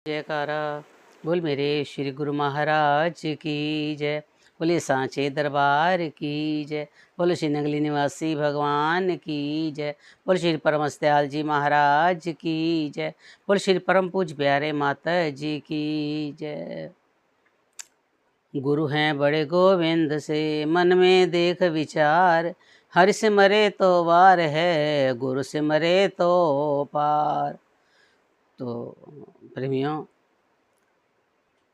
जयकारा बोल मेरे श्री गुरु महाराज की जय। बोले सांचे दरबार की जय। बोलो श्री नगली निवासी भगवान की जय। बोल श्री परमस्त्याल जी महाराज की जय। बोल श्री परम पूज प्यारे माता जी की जय। गुरु हैं बड़े गोविंद से मन में देख विचार, हरि से मरे तो वार है, गुरु से मरे तो पार। तो प्रेमियों,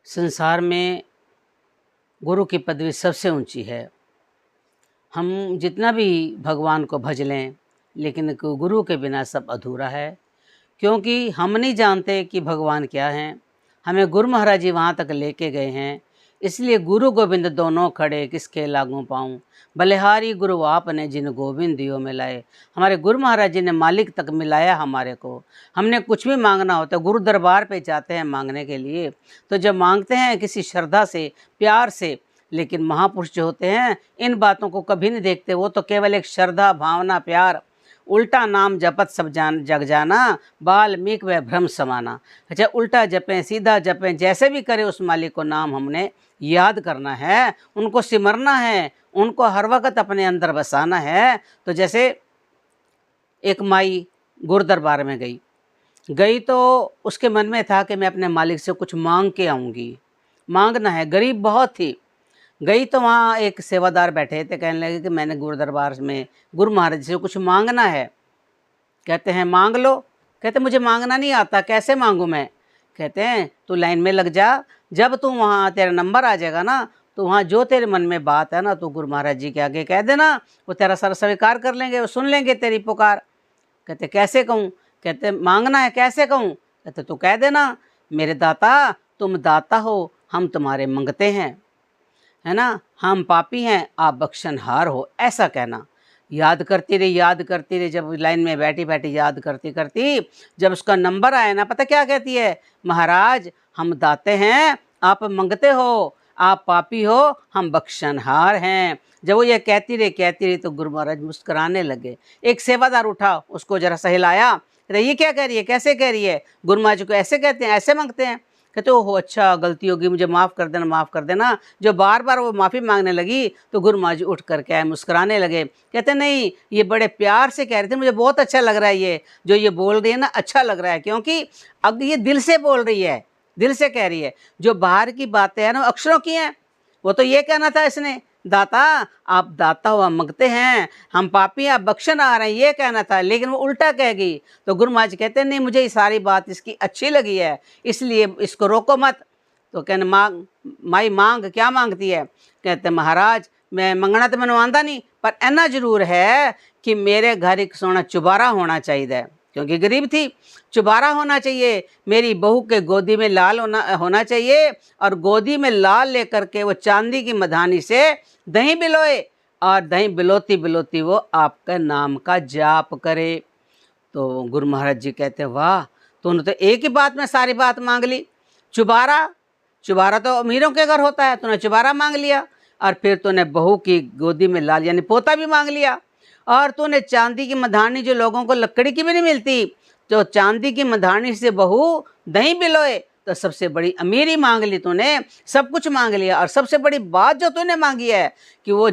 संसार में गुरु की पदवी सबसे ऊंची है। हम जितना भी भगवान को भज लें, लेकिन गुरु के बिना सब अधूरा है, क्योंकि हम नहीं जानते कि भगवान क्या हैं। हमें गुरु महाराज जी वहाँ तक लेके गए हैं, इसलिए गुरु गोविंद दोनों खड़े किसके लागू पाऊँ, बलिहारी गुरु आपने जिन गोविंद दियो मिलाए। हमारे गुरु महाराज जी ने मालिक तक मिलाया हमारे को। हमने कुछ भी मांगना होता है, गुरु दरबार पे जाते हैं मांगने के लिए, तो जब मांगते हैं किसी श्रद्धा से, प्यार से, लेकिन महापुरुष जो होते हैं इन बातों को कभी नहीं देखते। वो तो केवल एक श्रद्धा, भावना, प्यार, उल्टा नाम जपत सब जान जग जाना, बाल्मीक व भ्रम समाना। अच्छा, उल्टा जपें सीधा जपें, जैसे भी करें उस मालिक को नाम हमने याद करना है, उनको सिमरना है, उनको हर वक्त अपने अंदर बसाना है। तो जैसे एक माई गुरु दरबार में गई तो उसके मन में था कि मैं अपने मालिक से कुछ मांग के आऊँगी, मांगना है। गरीब बहुत थी। गई तो वहाँ एक सेवादार बैठे थे, कहने लगे कि मैंने गुरु दरबार में गुरु महाराज से कुछ मांगना है। कहते हैं मांग लो। कहते मुझे मांगना नहीं आता, कैसे मांगूँ मैं? कहते हैं तू लाइन में लग जा, जब तू वहाँ तेरा नंबर आ जाएगा ना, तो वहाँ जो तेरे मन में बात है ना, तो गुरु महाराज जी के आगे कह देना, वो तेरा सर स्वीकार कर लेंगे, वो सुन लेंगे तेरी पुकार। कहते कैसे कहूँ? कहते मांगना है, कैसे कहूँ? कहते तू कह देना, मेरे दाता तुम दाता हो, हम तुम्हारे मंगते हैं, है ना, हम पापी हैं, आप बख्शनहार हो, ऐसा कहना। याद करती रही, याद करती रही। जब लाइन में बैठी बैठी याद करती करती, जब उसका नंबर आया ना, पता क्या कहती है? महाराज हम दाते हैं, आप मंगते हो, आप पापी हो, हम बख्शनहार हैं। जब वो ये कहती रही तो गुरु महाराज मुस्कुराने लगे। एक सेवादार उठा, उसको जरा सा हिलाया, कहते ये क्या कह रही है, कैसे कह रही है? गुरु महाराज को ऐसे कहते हैं, ऐसे मांगते हैं? कहते ओहो अच्छा, गलती होगी, मुझे माफ़ कर देना, माफ़ कर देना। जो बार बार वो माफ़ी मांगने लगी तो गुरु महाराज उठ करके आए, मुस्कुराने लगे। कहते नहीं, ये बड़े प्यार से कह रहे थे, मुझे बहुत अच्छा लग रहा है, ये जो ये बोल रही है ना, अच्छा लग रहा है, क्योंकि अब ये दिल से बोल रही है, दिल से कह रही है। जो बाहर की बातें हैं ना, अक्षरों की हैं। वो तो ये कहना था इसने, दाता आप दाता हुआ मंगते हैं, हम पापी आप बख्शन आ रहे हैं, ये कहना था, लेकिन वो उल्टा कह गई। तो गुरु महाराज कहते हैं नहीं, मुझे ये सारी बात इसकी अच्छी लगी है, इसलिए इसको रोको मत। तो कहने मांग माई मांग, क्या मांगती है? कहते महाराज मैं मंगना तो मैंने आंदा नहीं, पर इतना जरूर है कि मेरे घर एक सोना चुबारा होना चाहिए, क्योंकि गरीब थी। चुबारा होना चाहिए, मेरी बहू के गोदी में लाल होना चाहिए, और गोदी में लाल लेकर के वो चांदी की मधानी से दही बिलोए, और दही बिलोती बिलोती वो आपका नाम का जाप करे। तो गुरु महाराज जी कहते वाह, तूने तो एक ही बात में सारी बात मांग ली। चुबारा, चुबारा तो अमीरों के घर होता है, तूने चुबारा मांग लिया, और फिर तूने बहू की गोदी में लाल यानी पोता भी मांग लिया, और तूने चांदी की मधानी, जो लोगों को लकड़ी की भी नहीं मिलती, तो चांदी की मधानी से बहू दही बिलोए, तो सबसे बड़ी अमीरी मांग ली तूने, सब कुछ मांग लिया। और सबसे बड़ी बात जो तूने मांगी है कि वो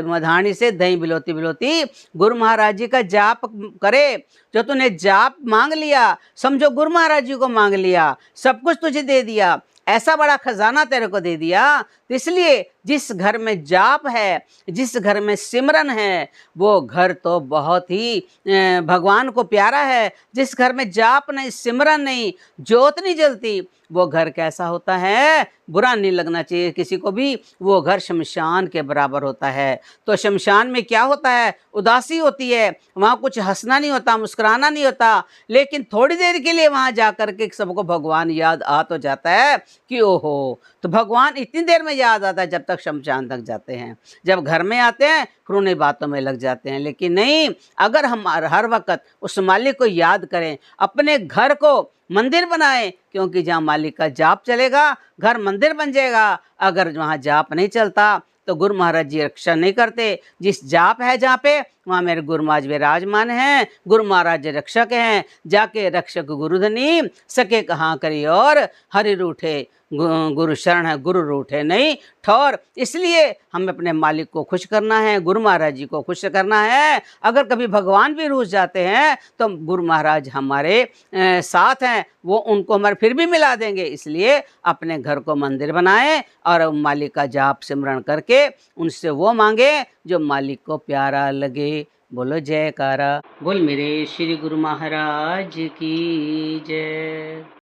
मधानी से दही बिलोती बिलोती गुरु महाराज जी का जाप करे। जो तूने जाप मांग लिया, समझो गुरु महाराज जी को मांग लिया, सब कुछ तुझे दे दिया, ऐसा बड़ा खजाना तेरे को दे दिया। तो इसलिए जिस घर में जाप है, जिस घर में सिमरन है, वो घर तो बहुत ही भगवान को प्यारा है। जिस घर में जाप नहीं, सिमरन नहीं, ज्योत नहीं जलती, वो घर कैसा होता है? बुरा नहीं लगना चाहिए किसी को भी, वो घर शमशान के बराबर होता है। तो शमशान में क्या होता है? उदासी होती है, वहाँ कुछ हंसना नहीं होता, मुस्कुराना नहीं होता, लेकिन थोड़ी देर के लिए वहाँ जा कर के सबको भगवान याद आ तो जाता है कि ओहो। तो भगवान इतनी देर में याद आता है जब तक शमशान तक जाते हैं। जब घर में आते हैं फिर उन्हीं बातों में लग जाते हैं। लेकिन नहीं, अगर हम हर वक्त उस मालिक को याद करें, अपने घर को मंदिर बनाएं, क्योंकि जहाँ मालिक का जाप चलेगा घर मंदिर बन जाएगा। अगर वहाँ जाप नहीं चलता तो गुरु महाराज जी रक्षा नहीं करते। जिस जाप है जहाँ पे, वहाँ मेरे गुरु महाराज विराजमान हैं, गुरु महाराज रक्षक हैं। जाके रक्षक गुरुधनी, सके कहाँ करी और, हरि रूठे गुरु शरण है, गुरु रूठे नहीं ठौर। इसलिए हमें अपने मालिक को खुश करना है, गुरु महाराज जी को खुश करना है। अगर कभी भगवान भी रूठ जाते हैं तो गुरु महाराज हमारे साथ हैं, वो उनको हमारे फिर भी मिला देंगे। इसलिए अपने घर को मंदिर बनाएं और मालिक का जाप सिमरण करके उनसे वो मांगे जो मालिक को प्यारा लगे। बोलो जयकारा। बोल मेरे श्री गुरु महाराज की जय।